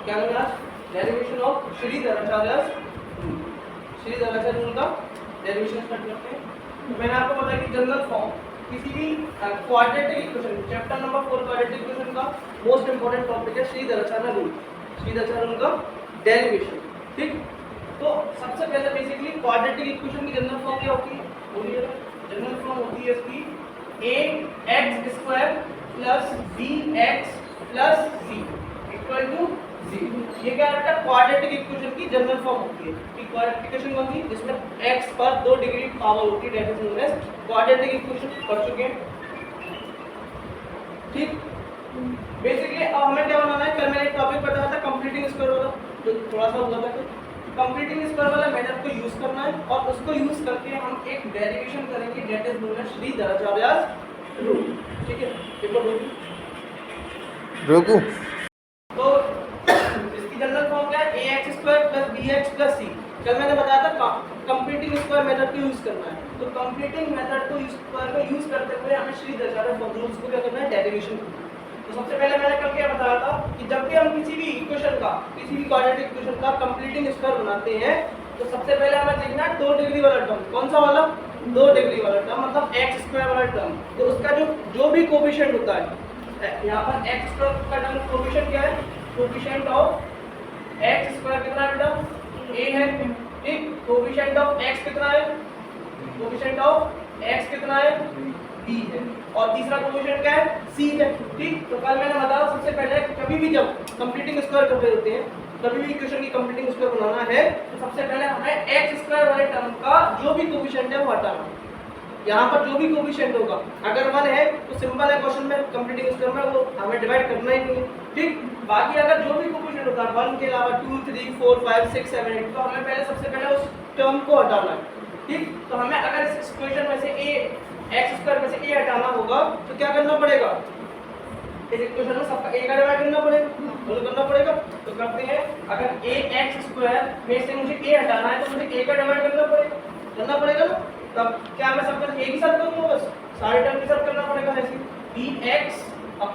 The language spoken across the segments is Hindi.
क्या नाम है? डेरिवेशन ऑफ श्रीधराचार्यस रूल का डेरिवेशन स्टार्ट करते हैं। तो मैंने आपको बताया कि जनरल फॉर्म किसी भी quadratic equation, chapter number 4 quadratic equation का मोस्ट इंपोर्टेंट टॉपिक है श्रीधराचार्य रूल, श्रीधराचार्य रूल का डेरिवेशन। ठीक, तो सबसे पहले बेसिकली क्वाड्रेटिक इक्वेशन की जनरल फॉर्म क्या होती है? जनरल फॉर्म होती है इसकी ax² plus bx plus c equal to 0। ये क्या है? क्वाड्रेटिक इक्वेशन की जनरल फॉर्म होती है कि क्वाड्रेटिक इक्वेशन कौन सी? जिसमें x पर 2 डिग्री पावर होती है, that is known as quadratic equation. पढ़ चुके हैं। ठीक, बेसिकली अब हमें क्या बनाना है? कल मैंने एक टॉपिक बताया था कंप्लीटिंग स्क्वायर वाला, तो थोड़ा सा हुआ था कि कंप्लीटिंग स्क्वायर वाला मेथड को यूज करना है और उसको यूज करके हम एक डेरिवेशन करेंगे, that is known as Shridharacharya's rule. ठीक है, देखो रोकू। तो इसकी जनरल फॉर्म क्या है? ax² plus bx plus c। कल मैंने बताया था कंप्लीटिंग स्क्वायर मेथड को यूज करना है, तो कंप्लीटिंग मेथड को यूज करते हुए हमें श्रीधराचार्य रूल्स को क्या करना है? डेरिवेशन करना है। तो सबसे पहले मैंने कल क्या बताया था कि जब भी हम किसी भी इक्वेशन का, किसी भी क्वाड्रेटिक इक्वेशन का कंप्लीटिंग स्क्वायर बनाते हैं तो सबसे पहले हमें देखना है 2 डिग्री वाला टर्म। कौन सा वाला? 2 डिग्री वाला टर्म, मतलब x² वाला टर्म। तो उसका जो भी कोएफिशिएंट होता है, यहाँ पर x² का टर्म कोएफिशिएंट क्या है? कोएफिशिएंट ऑफ x² कितना है बेटा? a है। ठीक, कोएफिशिएंट ऑफ x कितना है? कोएफिशिएंट ऑफ x कितना है? b है। और तीसरा कोएफिशिएंट क्या है? c है। ठीक, तो कल मैंने बताया सबसे पहले कभी भी जब कंप्लीटिंग स्क्वायर कर रहे होते हैं, कभी भी इक्वेशन की कंप्लीटिंग स्क्वायर बनाना है तो सबसे पहले हमें x² वाले टर्म का जो भी कोएफिशिएंट है वो हटाना है। यहाँ पर जो भी कोएफिशिएंट होगा, अगर 1 है तो सिंपल है क्वेश्चन में कंप्लीटिंग स्क्वायर में वो हमें डिवाइड करना ही नहीं है। ठीक, बाकी अगर जो भी कोएफिशिएंट होता है 1 के अलावा 2 3 4 5 6 7 8, तो हमें पहले सबसे पहले उस टर्म को हटाना है। ठीक, तो हमें अगर इस इक्वेशन में से x² में से a हटाना होगा तो क्या करना पड़ेगा? इस इक्वेशन में सबका a का डिवाइड करना पड़ेगा, बोलो करना पड़ेगा। तो करते हैं, अगर ax² में से मुझे a हटाना है तो मुझे a का डिवाइड करना पड़ेगा ना। तब क्या मैं सबका a के साथ करूंगा? बस सारे टर्म के साथ करना पड़ेगा। ऐसे bx/a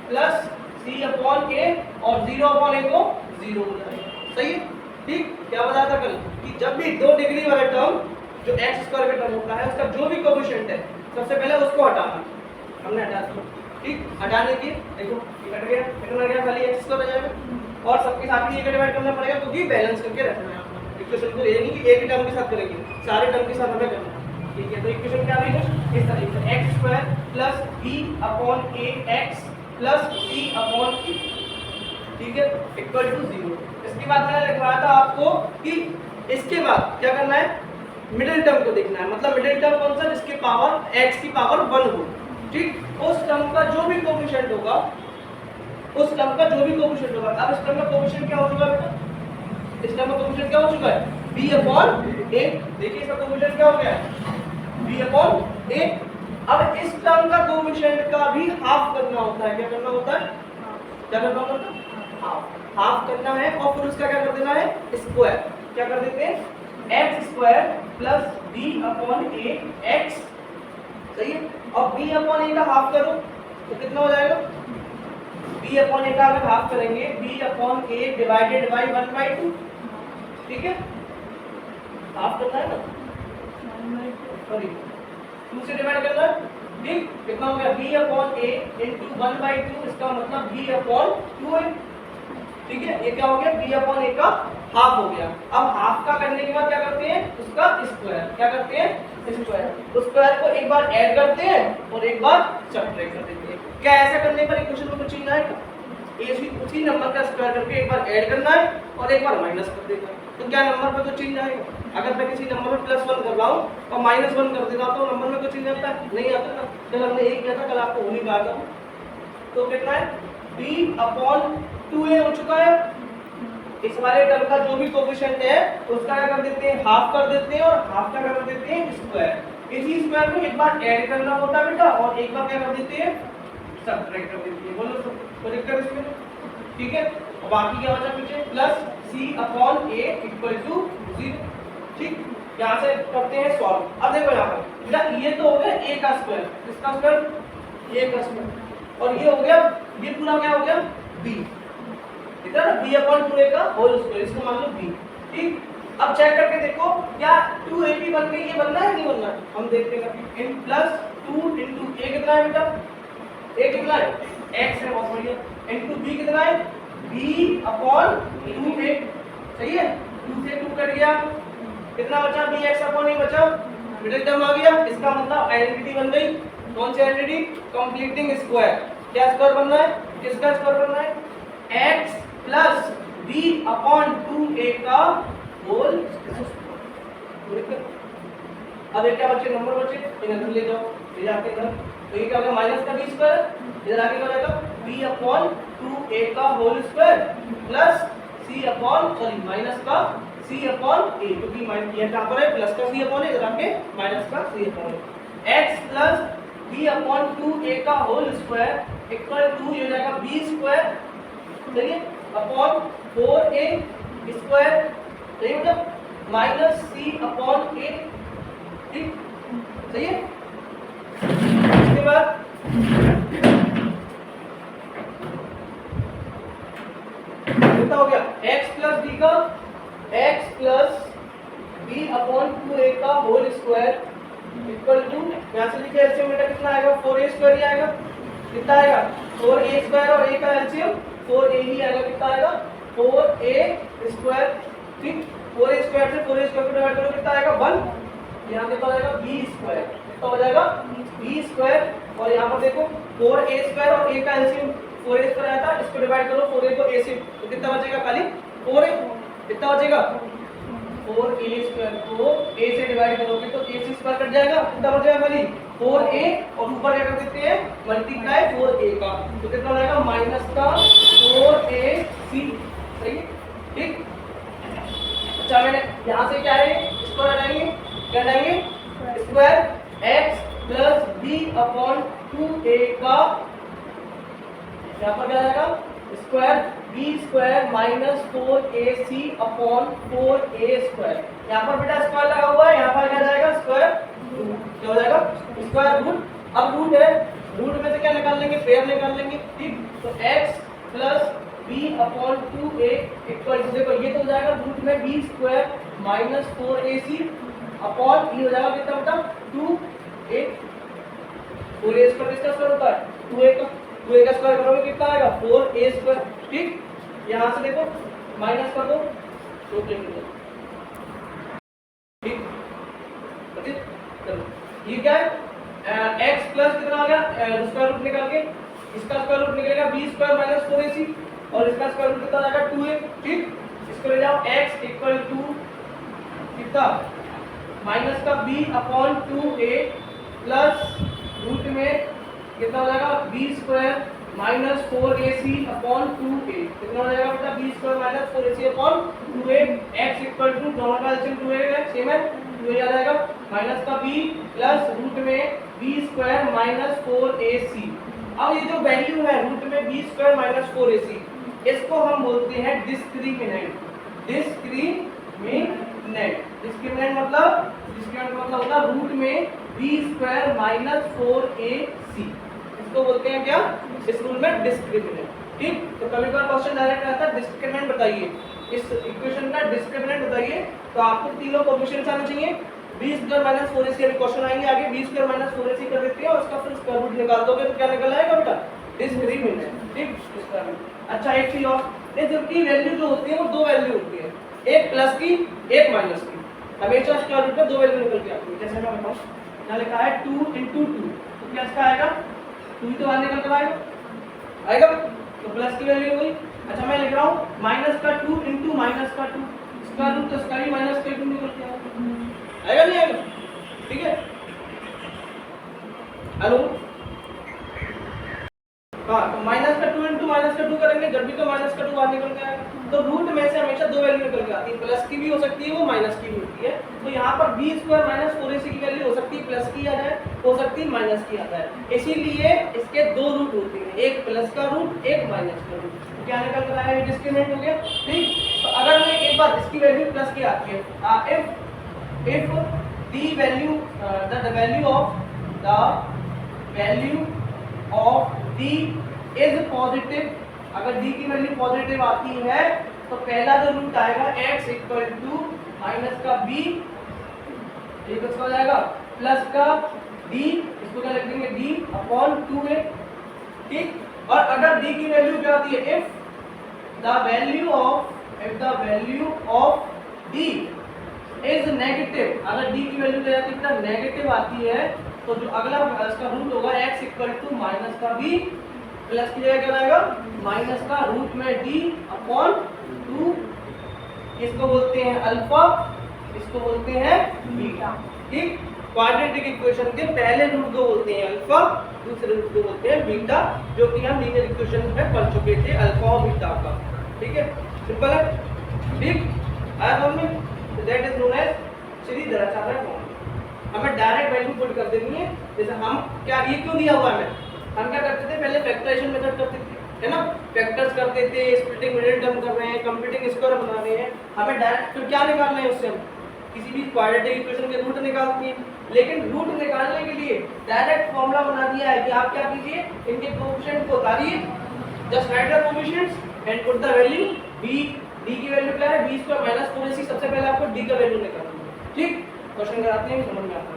प्लस c/a और 0/a को 0 हो जाएगा। सही है। ठीक, क्या बताया था कल कि जब भी 2 डिग्री वाला टर्म जो x² का टर्म होता है उसका जो भी कोएफिशिएंट है सबसे पहले उसको हटाना। हमने हटा दिया। ठीक, हटाने की देखो ये कट गया, कितना गया? खाली x² रह जाएगा और सबके साथ ही a का डिवाइड करना पड़ेगा क्योंकि बैलेंस करके रखना है आपको इक्वेशन को। ये नहीं कि एक ही टर्म के साथ करेंगे, सारे टर्म के साथ हमें करना है। ठीक है, तो इक्वेशन क्या बनेगा? इस तरीके से x² plus b/ax plus c/a। ठीक है, इक्वल टू 0। इसके बाद मैंने लिखवाया था आपको कि इसके बाद क्या करना है? मिडिल टर्म को देखना है। मतलब मिडिल टर्म कौन सा? जिसके पावर x की पावर 1 हो। ठीक, उस टर्म का जो भी कोएफिशिएंट होगा, उस टर्म का जो भी कोएफिशिएंट होगा। अब इस टर्म का कोएफिशिएंट क्या हो चुका है बेटा? इस टर्म का कोएफिशिएंट क्या हो चुका है? b/a। देखिए इसका कोएफिशिएंट क्या हो गया है? b/a। अब इस टर्म का कोएफिशिएंट का भी हाफ करना होता है। क्या करना होता है? क्या करना होता है? हाफ करना है और फिर उसका क्या कर देना है? स्क्वायर। क्या कर देते हैं? x² plus b/a x। सही है। और b/a का हाफ करो तो कितना हो जाएगा? b/a का अगर हाफ करेंगे b/a डिवाइडेड बाय 1/2। ठीक है, हाफ करना है ना, सॉरी 2 से डिवाइड करना है। ठीक, कितना हो गया? b/a into 1/2, इसका मतलब b/2 है। ठीक है, ये क्या हो गया? b/a का हाफ हो गया। अब हाफ का करने के बाद क्या करते हैं? उसका स्क्वायर। क्या करते हैं? स्क्वायर। उस स्क्वायर को एक बार ऐड करते हैं और एक बार सब्ट्रैक्ट कर देते हैं। क्या ऐसा करने पर इक्वेशन में कुछ चेंज आएगा? उसी नंबर का स्क्वायर करके एक बार ऐड करना है और एक बार माइनस कर देना है। तो क्या नंबर पर तो चेंज आएगा? अगर मैं किसी नंबर पर +1 कर रहा हूँ और -1 कर देता तो नंबर में कुछ चेंज आता है? नहीं आता ना। कल हमने 1 किया था, कल आपको होने कहा था। तो कितना है? b/2a हो चुका है। इस वाले टर्म का जो भी कोएफिशिएंट है उसका क्या कर देते हैं? हाफ कर देते हैं और हाफ का कर देते हैं स्क्वायर। इसी स्क्वायर को एक बार ऐड करना होता है बेटा और एक बार क्या कर देते हैं? सब्ट्रैक्ट कर देते हैं। बोलो तो लिखकर इसमें। ठीक है, और बाकी क्या बचा पीछे? Plus c/a equal to 0। ठीक, यहाँ से करते हैं सॉल्व। अब देखो यहाँ पर बेटा ये तो हो गया a का स्क्वायर, इसका स्क्वायर a का स्क्वायर, और ये हो गया, ये पूरा क्या हो गया? b। इतना ना b/2a का होल स्क्वायर, इसको मान लो b। ठीक, अब चेक करके देखो क्या 2ab बन गई, ये बनना है नहीं बनना है, हम देखते हैं। इन प्लस 2 इंटू a कितना है बेटा, a कितना है x है, बहुत बढ़िया, इंटू b कितना है b/2a, सही है। 2 से 2 कट गया, कितना बचा bx/a बचा, मिडिल टर्म आ गया, इसका मतलब आइडेंटिटी बन गई। कौन सी आइडेंटिटी, कंप्लीटिंग स्क्वायर। क्या स्क्वायर बनना है, किसका स्क्वायर बनना है, x प्लस b/2a का होल स्क्वायर। अब ये क्या बचे, नंबर बचे, इन्हें अंदर ले जाओ, ले जाके इधर, तो ये क्या होगा माइनस का b स्क्वायर, इधर आगे क्या हो जाएगा b/2a का होल स्क्वायर प्लस माइनस का c/a, क्योंकि ये कहां पर है प्लस का c/a, इधर आके माइनस का c/a। x प्लस b/2a का होल स्क्वायर इक्वल टू ये हो जाएगा b स्क्वायर, सही है, अपॉन 4a स्क्वायर, सही है मतलब, माइनस c/a। ठीक, सही है। इसके बाद कितना हो गया, x प्लस b का, x प्लस b/2a का होल स्क्वायर इक्वल टू, यहाँ से लिखे एलसीएम बेटा कितना आएगा, 4a स्क्वायर ही आएगा, कितना आएगा 4a स्क्वायर, और a का एलसीएम 4a ही आएगा, कितना आएगा 4a स्क्वायर। ठीक, 4a स्क्वायर से 4a स्क्वायर को डिवाइड करो, कितना आएगा 1, यहाँ कितना हो जाएगा b स्क्वायर, कितना हो जाएगा b स्क्वायर, और यहाँ पर देखो 4a स्क्वायर और a का एलसीएम 4a स्क्वायर आया था, इसको डिवाइड करो 4a को a से, तो कितना बचेगा खाली 4a, कितना बचेगा 4a स्क्वायर को a से डिवाइड करोगे तो a से स्क्वायर कट जाएगा, कितना बचेगा खाली 4a, और ऊपर क्या कर देते हैं मल्टीप्लाई 4a का, तो कितना हो जाएगा माइनस का 4ac, सही है। ठीक, अच्छा मैंने यहाँ से क्या है स्क्वायर हटाएंगे, क्या हटाएंगे स्क्वायर, x प्लस b/2a का, यहाँ पर क्या जाएगा square b square minus 4ac/4a square, यहाँ पर बेटा स्क्वायर लगा हुआ है, यहाँ पर क्या जाएगा स्क्वायर रूट, क्या हो जाएगा स्क्वायर रूट। अब रूट है, रूट में से क्या निकाल लेंगे, पेयर निकाल लेंगे। ठीक, तो x plus b/2a equal to, देखो ये तो हो जाएगा रूट में b square minus 4ac upon ये हो जाएगा कितना बेटा 2a, 4a स्क्वायर किसका स्क्वायर होता है 2a का, 2a का स्क्वायर करोगे कितना आएगा 4a स्क्वायर। ठीक, यहाँ से देखो माइनस कर दो, तो ठीक, ये क्या है x प्लस कितना आ गया, स्क्वायर रूट निकाल के, इसका स्क्वायर रूट निकलेगा b स्क्वायर माइनस 4ac, और इसका स्क्वायर रूट कितना आ जाएगा 2a। ठीक, इसको ले जाओ x इक्वल टू कितना माइनस का b/2a प्लस रूट में कितना हो जाएगा b स्क्वायर माइनस 4ac/2a, कितना हो जाएगा बेटा b square minus 4ac/2a, x equal to दोनों का एलसीएम 2a है, सेम है, 2a आ जाएगा माइनस का b प्लस रूट में b स्क्वायर माइनस 4ac। अब ये जो वैल्यू है रूट में b स्क्वायर माइनस 4ac, इसको हम बोलते हैं डिस्क्रिमिनेंट। डिस्क्रिमिनेंट मतलब होता है रूट में b स्क्वायर माइनस 4ac, इसको बोलते हैं क्या इस रूल में डिस्क्रिमिनेंट। ठीक, तो कभी कभार क्वेश्चन डायरेक्ट आता है डिस्क्रिमिनेंट बताइए, इस इक्वेशन का डिस्क्रिमिनेंट बताइए, तो आपको तीनों कोएफिशिएंट्स आने चाहिए, b स्क्वायर माइनस 4ac, अभी क्वेश्चन आएंगे आगे, b स्क्वायर माइनस 4ac कर देते हैं और उसका फिर स्क्वायर रूट निकाल दोगे तो क्या निकल आएगा बेटा डिस्क्रिमिनेंट। ठीक, अच्छा एक चीज और, इसकी वैल्यू जो होती है वो दो वैल्यू होती है, एक प्लस की एक माइनस की, हमेशा स्क्वायर रूट में दो वैल्यू निकल के आती है। जैसे मैं बताऊं, यहाँ लिखा है 2 × 2, तो क्या इसका आएगा 2 तो बाहर निकल कर आएगा, तो प्लस की वैल्यू हुई। अच्छा मैं लिख रहा हूँ माइनस का 2 × माइनस का 2, स्क्वायर रूट तो इसका भी माइनस का 2 निकल के आएगा, नहीं आएगा? ठीक है, हेलो, हाँ, तो माइनस का 2 × माइनस का 2 करेंगे, जब भी तो माइनस का 2 बाहर निकल के आएगा, तो रूट में से हमेशा दो वैल्यू निकल के आती है, प्लस की भी हो सकती है वो माइनस की भी होती है। तो यहाँ पर b स्क्वायर माइनस 4ac की वैल्यू हो सकती है प्लस की आ जाए, हो सकती है माइनस की आ जाए, इसीलिए इसके दो रूट होते हैं, एक प्लस का रूट एक माइनस का रूट। तो क्या निकल कर आया, डिस्क्रिमिनेंट हो गया। ठीक, तो अगर मैं एक बार इसकी वैल्यू प्लस की आती है, if the value the value of d is positive, अगर डी की वैल्यू पॉजिटिव आती है तो पहला जो रूट आएगा x इक्वल टू माइनस का b, ये किसका हो जाएगा प्लस का d, इसको क्या लिख देंगे d अपॉन 2a, ठीक। और अगर d की वैल्यू क्या आती है, if the value of d is negative, अगर d की वैल्यू क्या आती है नेगेटिव आती है तो जो अगला इसका रूट होगा x इक्वल टू माइनस का b प्लस की जगह क्या आएगा माइनस का रूट में d अपॉन 2, इसको बोलते हैं अल्फा, इसको बोलते हैं बीटा, ठीक। क्वाड्रेटिक इक्वेशन के पहले रूट को बोलते हैं अल्फा, दूसरे रूट को बोलते हैं बीटा, जो कि हम लीनियर इक्वेशन में पढ़ चुके थे अल्फा और बीटा का, ठीक है। सिंपल है, ठीक। आया समझ में? दैट इज नोन एज सीरीज-द्वाराचार्य फॉर्म। हमें डायरेक्ट वैल्यू पुट कर देनी है, जैसे हम क्या ये क्यों दिया हुआ है, हम क्या करते थे पहले फैक्टराइजेशन मेथड करते थे, है ना, फैक्टर्स करते थे, स्प्लिटिंग मिडिल टर्म कर रहे हैं, कंप्यूटिंग स्क्वायर बना रहे हैं, हमें डायरेक्ट फिर क्या निकालना है उससे, हम किसी भी क्वाड्रेटिक इक्वेशन के रूट निकालते हैं। लेकिन रूट निकालने के लिए डायरेक्ट फॉर्मूला बना दिया है कि आप क्या कीजिए, इनके कोएफिशिएंट को उतारिए, just write the coefficients and put the value b, d की वैल्यू क्या है b² - 4ac, सबसे पहले आपको d का वैल्यू निकालना है, ठीक। क्वेश्चन कराते हैं, समझ में आता है।